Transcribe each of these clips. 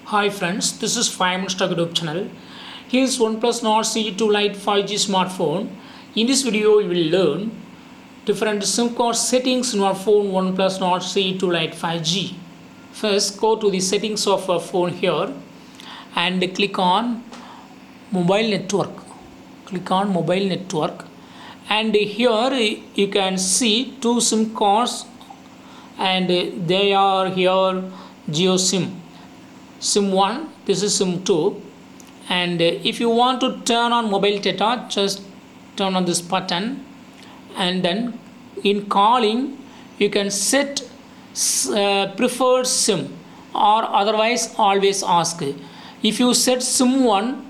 Hi friends, this is 5 Minutes YouTube channel. Here is Oneplus Nord CE2 Lite 5G smartphone. In this video, you will learn different SIM card settings in our phone Oneplus Nord CE2 Lite 5G. First, go to the settings of our phone here and click on mobile network. Click on mobile network, and here you can see two SIM cards, and they are here Geo SIM. SIM 1, this is SIM 2, and if you want to turn on mobile data, just turn on this button, and then in calling you can set preferred SIM, or otherwise always ask. If you set SIM 1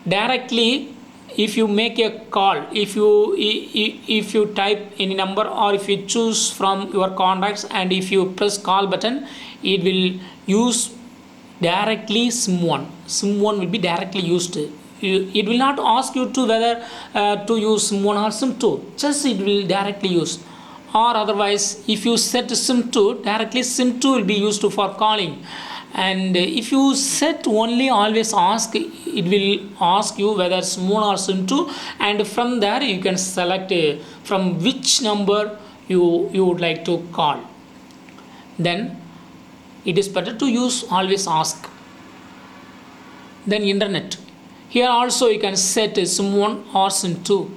directly, if you make a call, if you type any number, or if you choose from your contacts, and if you press call button, it will use directly SIM 1. SIM 1 will be directly used. It will not ask you to whether to use SIM 1 or SIM 2. Just it will directly use. Or otherwise, if you set SIM 2, directly SIM 2 will be used for calling. And if you set only always ask, it will ask you whether SIM 1 or SIM 2, and from there you can select from which number you would like to call. Then it is better to use always ask. Then internet. Here also you can set SIM 1 or SIM 2.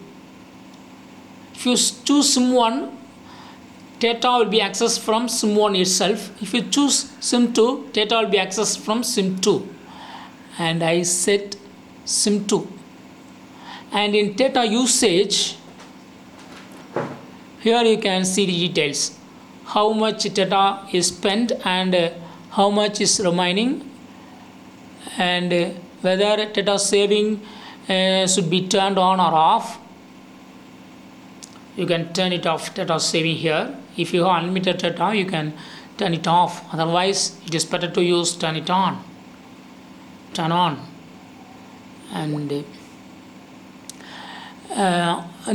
If you choose SIM 1, data will be accessed from SIM 1 itself. If you choose SIM 2, data will be accessed from SIM 2. And I set SIM 2. And in data usage, here you can see the details. How much data is spent and how much is remaining, and whether data saving should be turned on or off. You can turn it off, data saving here. If you have unlimited data, you can turn it off. Otherwise, it is better to use turn it on. Turn on. And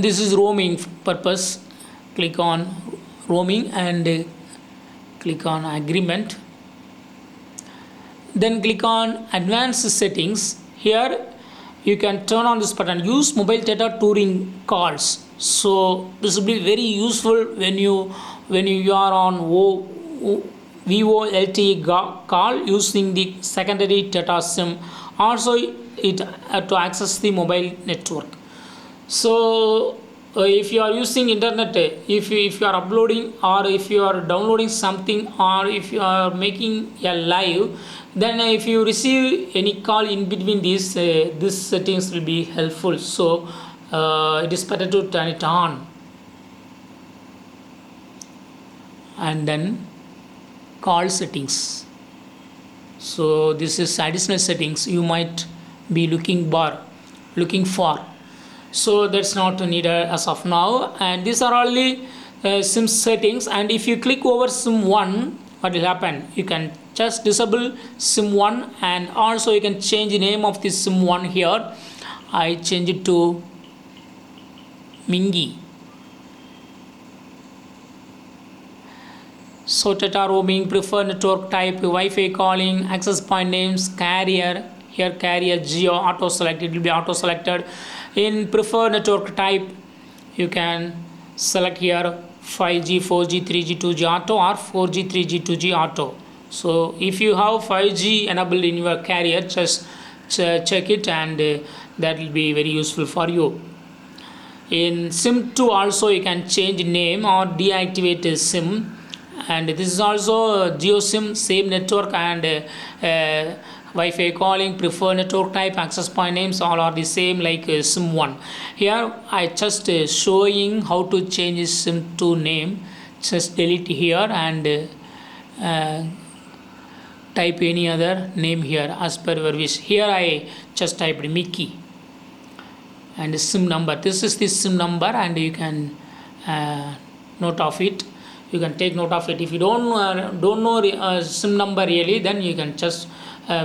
this is roaming purpose. Click on roaming and click on agreement. Then click on advanced settings. Here you can turn on this button, use mobile data during calls. So this will be very useful when you are on VoLTE call using the secondary data SIM. Also it to access the mobile network. So if you are using internet, if you are uploading, or if you are downloading something, or if you are making a live, then if you receive any call in between these settings will be helpful. So it is better to turn it on. And then call settings. So this is additional settings you might be looking for. So that's not needed as of now, and these are only SIM settings. And if you click over SIM 1, what will happen? You can just disable SIM 1, and also you can change the name of this SIM 1 here. I change it to Mingy. So data roaming, preferred network type, Wi-Fi calling, access point names, carrier. Here carrier Geo auto select, it will be auto selected. In preferred network type, you can select here 5G, 4G, 3G, 2G auto, or 4G, 3G, 2G auto. So if you have 5G enabled in your carrier, just check it, and that will be very useful for you. In SIM 2 also you can change name or deactivate SIM, and this is also Geo SIM, same network, and Wi-Fi calling, preferred network type, access point names, all are the same like SIM 1. Here I just showing how to change SIM 2 name. Just delete here and type any other name here as per your wish. Here I just typed Mickey, and SIM number. This is the SIM number, and you can note of it. You can take note of it. If you don't know SIM number really, then you can just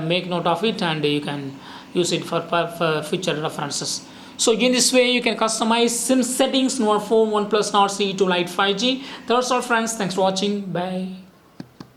make note of it, and you can use it for future references. So in this way you can customize SIM settings in your phone Oneplus Nord CE2 Lite 5G. That's all friends. Thanks for watching. Bye.